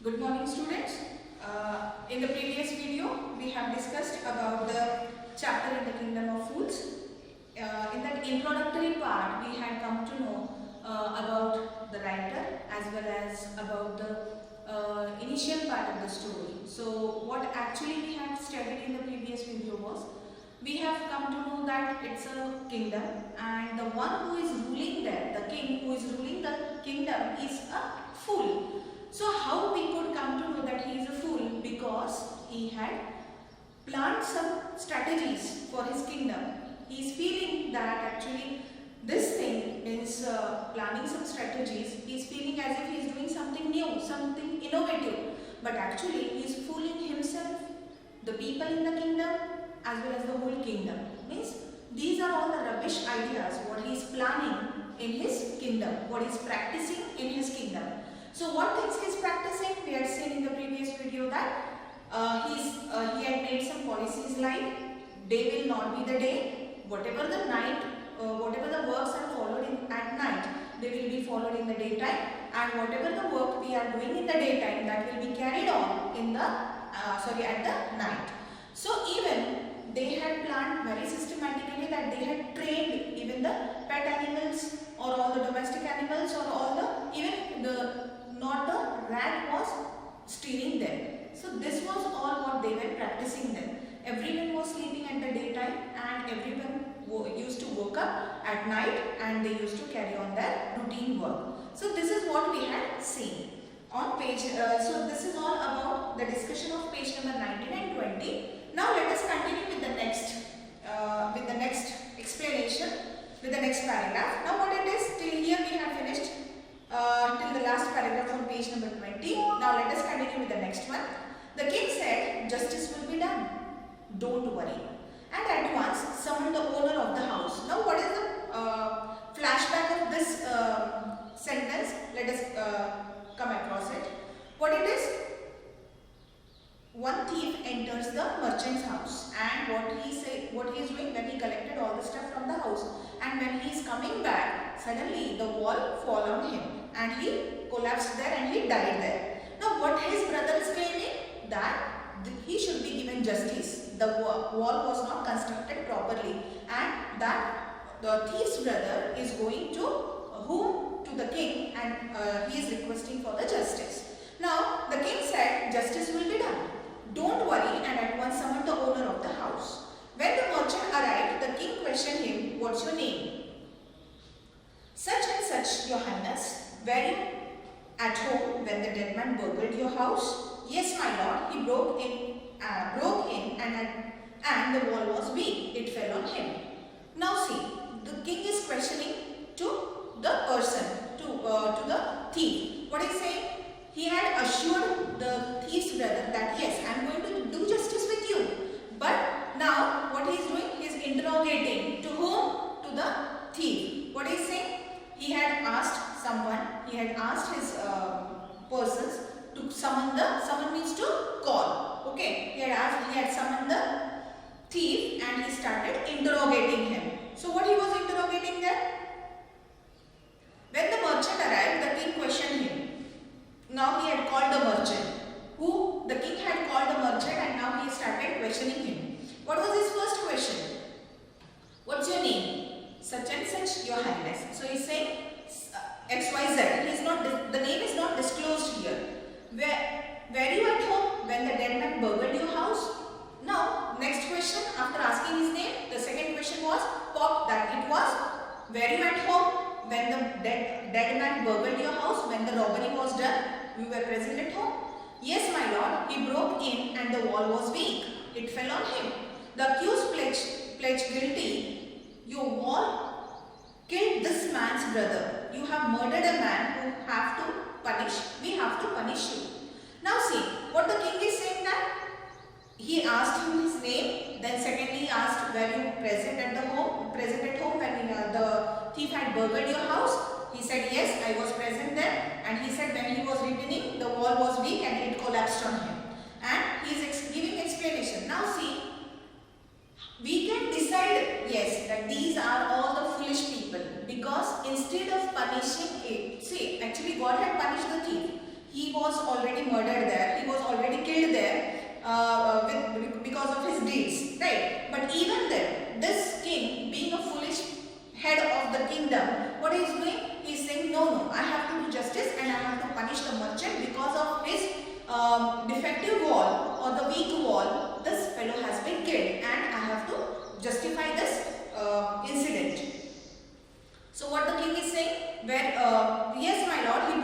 Good morning students. In the previous video we have discussed about the chapter in the kingdom of fools. In that introductory part we had come to know about the writer as well as about the initial part of the story. So what actually we had studied in the previous video was we have come to know that it's a kingdom and the one who is ruling there, the king who is ruling the kingdom is a fool. So how we could come to know that he is a fool? Because he had planned some strategies for his kingdom. He is feeling that actually this thing is planning some strategies. He is feeling as if he is doing something new, something innovative. But actually he is fooling himself, the people in the kingdom as well as the whole kingdom. Means these are all the rubbish ideas what he is planning in his kingdom, what he is practicing in his kingdom. So what things he is practicing? We had seen in the previous video that he had made some policies like day will not be the day, whatever the night, whatever the works are followed at night, they will be followed in the daytime, and whatever the work we are doing in the daytime, that will be carried on in the at the night. So even they had planned very systematically that they had trained even the pet animals or all the domestic animals or all the even the not the rat was stealing them. So this was all what they were practicing then. Everyone was sleeping at the daytime and everyone used to wake up at night and they used to carry on their routine work. So this is what we had seen on page. So this is all about the discussion of page number 19 and 20. Now let us continue with the next explanation with the next paragraph. Now what it is, till here we have finished till the last paragraph on page number 20. Now let us continue with the next one. The king said, "Justice will be done. Don't worry." And at once summoned the owner of the house. Now what is the flashback of this sentence? Let us come across it. What it is? One thief enters the merchant's house, and what he is doing when he collected all the stuff from the house, and when he is coming back, suddenly the wall fall on him and he collapsed there and he died there. Now what his brother is claiming, that he should be given justice. The wall was not constructed properly, and that the thief's brother is going to the king, and he is requesting for the justice. Now the king said, "Justice will be done. Don't worry," and at once summoned the owner of the house. When the merchant arrived, the king questioned him, "What's your name?" "Such and such, your highness." "Were you at home when the dead man burgled your house?" "Yes, my lord. He broke in and the wall was weak. It fell on him." Now see, the king is questioning to the person, to the thief. What is saying? He had assured the thief's brother that yes, I am going to do justice with you. But now what he is doing? He is interrogating. To whom? To the thief. What is saying? He had asked someone, he had asked his persons to summon means to call. Okay, he had summoned the thief and he started interrogating him. So what he was interrogating there? When the merchant arrived, the king questioned him. Now he had called the merchant. The king had called the merchant, and now he started questioning him. What was his first question? "What's your name?" "Such and such, your highness." So he is saying XYZ. The name is not disclosed here. Were you at home when the dead man burgled your house? Now next question, after asking his name, the second question was that it was, were you at home when the dead man burgled your house, when the robbery was done? You were present at home? "Yes, my lord. He broke in and the wall was weak. It fell on him." The accused pledged guilty. "Your wall killed this man's brother. You have murdered a man who we have to punish you." Now see, what the king is saying, that he asked him his name, then secondly he asked, "Were you present at home when the thief had burgled your house?" He said, "Yes, I was present there." And he said when he was returning, the wall was weak and it collapsed on him. And he is giving explanation. Now see, we can decide, yes, that these are all the foolish people, because instead of punishing it, see, actually God had punished the thief. He was already murdered because of his deeds, right? But even then, this king, being a foolish head of the kingdom, what he is doing? He is saying, no, no, I have to do justice and I have to punish the merchant because of his defective wall or the weak wall. This fellow has been killed and I have to justify this incident. So what the king is saying? Yes, my lord, the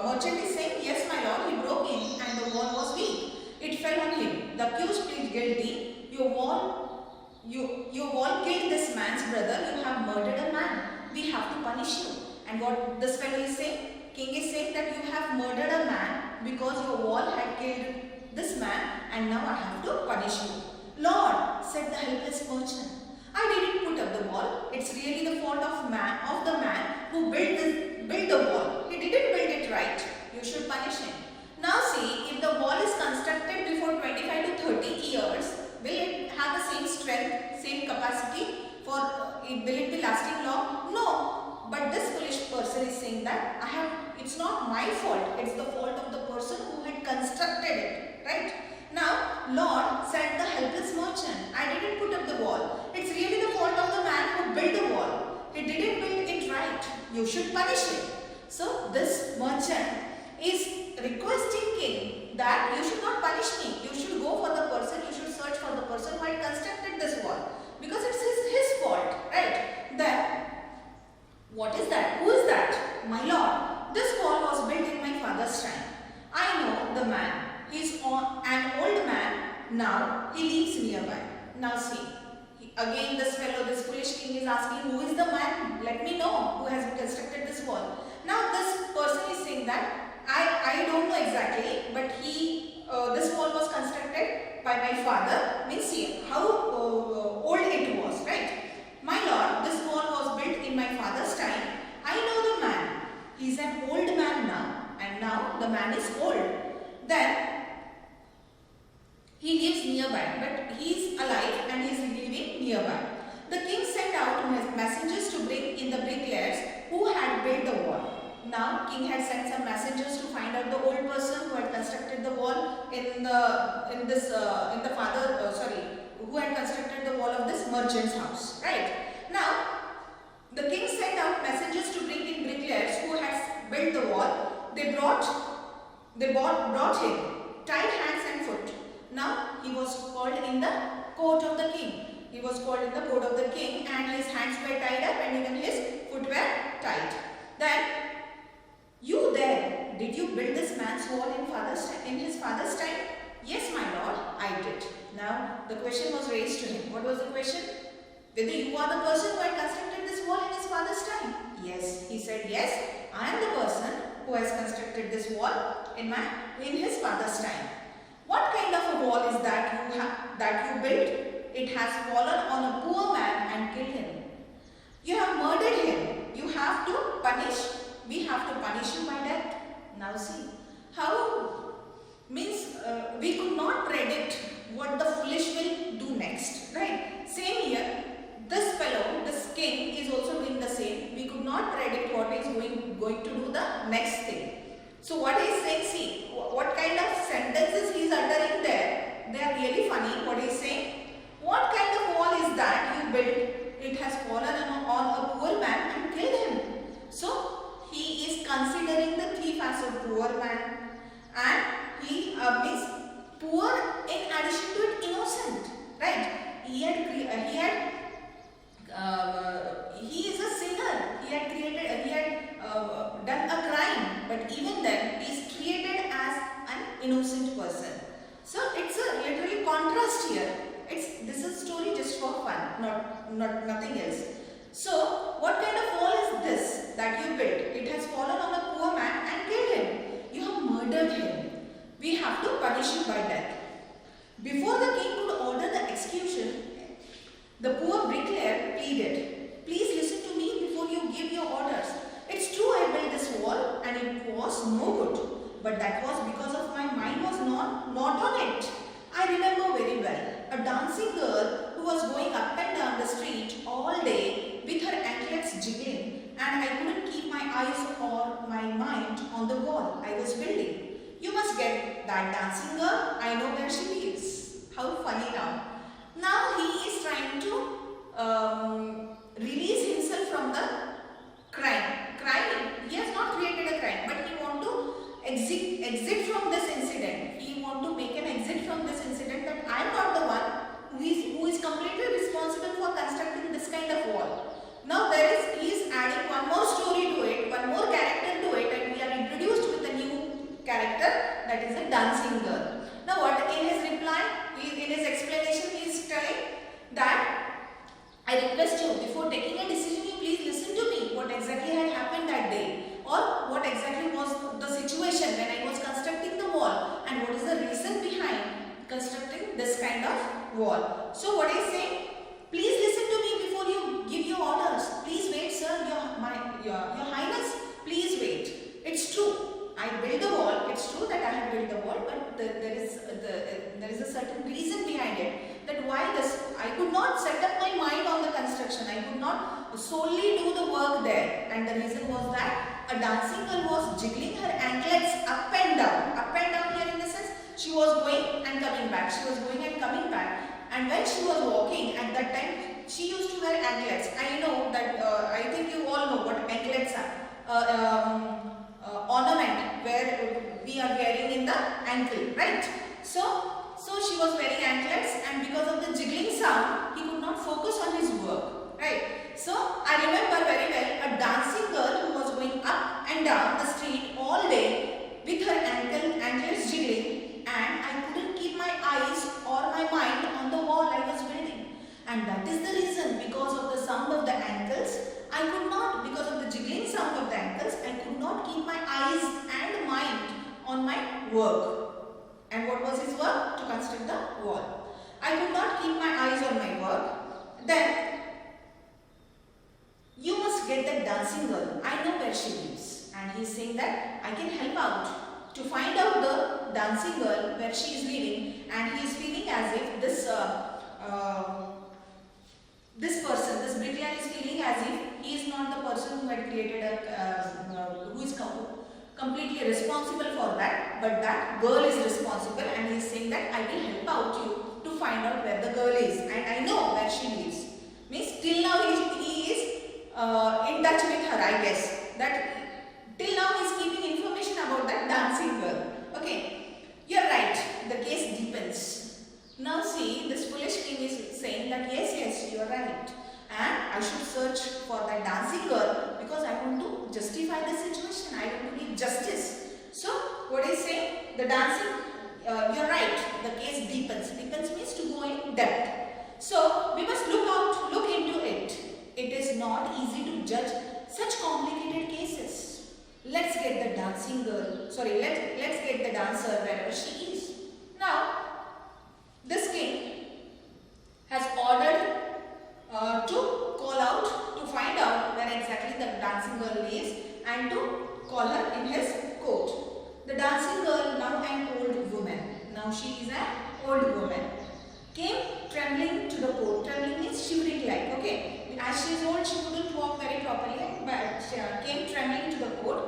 merchant is saying, yes, my lord, he broke in and the wall was weak. It fell on him. The accused plead guilty. Your wall killed this man's brother. You have murdered a man. We have to punish you. And what this fellow is saying? King is saying that you have murdered a man because your wall had killed this man and now I have to punish you. Lord, said the helpless merchant, I didn't put up the wall. It's really the fault of the man who built the wall. He didn't build it right. You should punish him. Now see, if the wall is constructed before 25 to 30 years, will it have the same strength, same capacity? Will it be lasting long? No. But this foolish person is saying that it's not my fault. It's the fault of the person who had constructed it. Right? Now, Lord, said the helpless merchant, I didn't put up the wall. It's really the fault of the man who built the wall. He didn't build it right. You should punish him. So, this merchant is requesting king that you should not punish me. You should go for the person, you should search for the person who had constructed this wall. Because it's his fault. Right? Then, what is that? Who is that? My lord, this wall was built in my father's time. I know the man. He's an old man now. He lives nearby. Now see, again this foolish king is asking, who is the man? Let me know who has constructed this wall. Now this person is saying that I don't know exactly, but this wall was constructed by my father. Means see how old it was, right? My lord, this wall was built in my father's time. I know the man. He's an old man now, and now the man is old. Then he lives nearby, but he is alive and he is living nearby. The king sent out messengers to bring in the bricklayers who had built the wall. Now, king had sent some messengers to find out the old person who had constructed the wall who had constructed the wall of this merchant's house. Right? Now, the king sent out messengers to bring in bricklayers who had built the wall. They brought him, tied hands and foot. Now, he was called in the court of the king. He was called in the court of the king and his hands were tied up and even his foot were tied. Then, you there, did you build this man's wall in his father's time? Yes, my lord, I did. Now, the question was raised to him. What was the question? Whether you are the person who had constructed this wall in his father's time? Yes. He said, yes, I am the person who has constructed this wall in his father's time. What kind of a wall is that you built? It has fallen on a poor man and killed him. You have murdered him. You have to punish. We have to punish you by death. Now see, how means we could not predict what the foolish will do next, right? Same here, this fellow, this king is also doing the same. We could not predict what is going to do the next thing. So what he is saying, see, what kind of sentences he is uttering there, they are really funny. What he is saying, what kind of wall is that you built? It has fallen on a poor man and killed him. So he is considering the thief as a poor man, and he means poor in addition to it innocent, right? He is a sinner. He had done a crime, but even then he is treated as an innocent person. So it's a literally contrast here. This is a story just for fun, nothing else. So what kind of wall is this that you built? It has fallen on a poor man and killed him. You have murdered him. We have to punish you by death. Before the king could order the execution, the poor bricklayer pleaded, please listen to me before you give your orders. It's true I built this wall and it was no good, but that was because of my mind was not on it. I remember very well a dancing girl who was going up and down the street all day with her anklets jiggling, and I couldn't keep my eyes or my mind on the wall I was building. You must get that dancing girl, I know where she lives. How funny now. Now he is trying to release himself from the crime. He has not created a crime, but he want to exit from this incident. He want to make an exit from this incident, that I am not the one who is completely responsible for constructing this kind of wall. Now he is adding one more story to it, one more character to it, and we are introduced with a new character, that is a dancing girl. Now what in his reply, in his explanation, he is telling that I request you, before taking a decision, you please listen to me. What exactly had happened that day, or what exactly was the situation when I was constructing the wall, and what is the reason behind constructing this kind of wall. So what is saying? Please listen to me before you give your orders. Please wait, sir. Your Highness, please wait. It's true. I built the wall. It's true that I have built the wall, but there is a certain reason behind it. That why this? I could not set up my mind on the construction. I could not solely do the work there. And the reason was that a dancing girl was jiggling her anklets up and down. Up and down here in the sense, she was going and coming back. She was going and coming back. And when she was walking, at that time, she used to wear anklets. I know that, I think you all know what anklets are. Ornament where we are wearing in the ankle, right? So she was wearing anklets, and because of the jiggling sound, he could not focus on his work, right? So I remember very well a dancing girl who was going up and down the street all day with her anklets jiggling, and I couldn't keep my eyes or my mind on the wall I was building. And that is the reason, because of the sound of the ankles, I could not, because of the jiggling sound of the ankles, I could not keep my eyes and mind on my work. And what was his work? To construct the wall. I could not keep my eyes on my work. Then, you must get that dancing girl. I know where she lives. And he is saying that I can help out to find out the dancing girl where she is living. And he is feeling as if this person, this bricklayer, is feeling as if he is not the person who had created who is completely responsible for that, but that girl is responsible, and he is saying that I will help out you to find out where the girl is, and I know where she lives. Means till now he is in touch with her, I guess. That till now he is keeping information about that dancing girl. Okay, you are right. The case deepens. Now see, this foolish king is saying that yes, you are right, and I should search for that dancing girl because I want to justify the situation. I want to give justice. So what is saying? The dancing, you are right. The case deepens. Deepens means to go in depth. So we must look into it. It is not easy to judge such complicated cases. Let's get the dancing girl. Sorry, let's get the dancer wherever she is. Now, this king has ordered to call out, to find out where exactly the dancing girl is, and to call her in his court. The dancing girl, now an old woman, now she is an old woman, came trembling to the court. Trembling means shivering like, okay. As she is old, she couldn't walk very properly, but she came trembling to the court.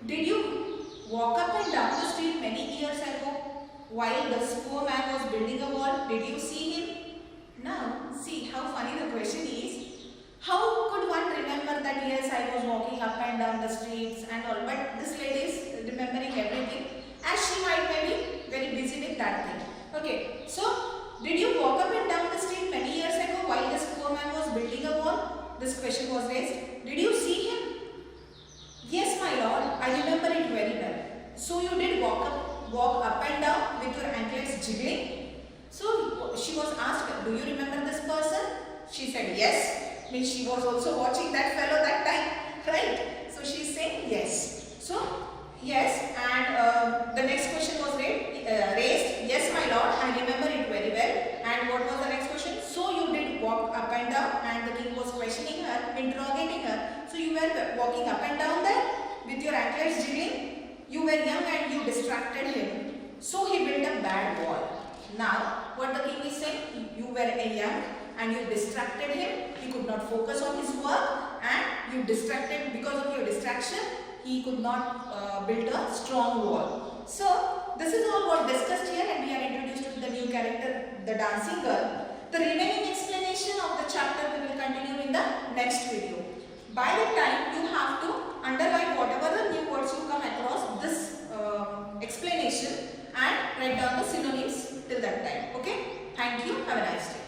Did you walk up and down the street many years ago while this poor man was building a wall? Did you see him? Now, see how funny the question is. How could one remember that yes, I was walking up and down the streets and all, but this lady is remembering everything, as she might be very busy with that thing. Okay, so did you walk up and down the street many years ago while this poor man was building a wall? This question was raised. Did you see him? Yes, my lord, I remember it very well. So you did walk up and down with your anklets jiggling? So she was asked, do you remember this person? She said yes. Means she was also watching that fellow that time, right? So she is saying yes. So yes, and the next question was raised. Yes, my lord, I remember it very well. And what was the next question? So you did walk up and down, and the king was questioning her, interrogating her. So you were walking up and down there with your anklets jiggling. You were young and you distracted him. So he built a bad wall. Now, what the king is saying, you were young and you distracted him. He could not focus on his work, and you distracted, because of your distraction, he could not build a strong wall. So this is all what discussed here, and we are introduced to the new character, the dancing girl. The remaining explanation of the chapter we will continue in the next video. By that time you have to underline whatever the new words you come across this explanation and write down the synonyms till that time. Okay? Thank you. Have a nice day.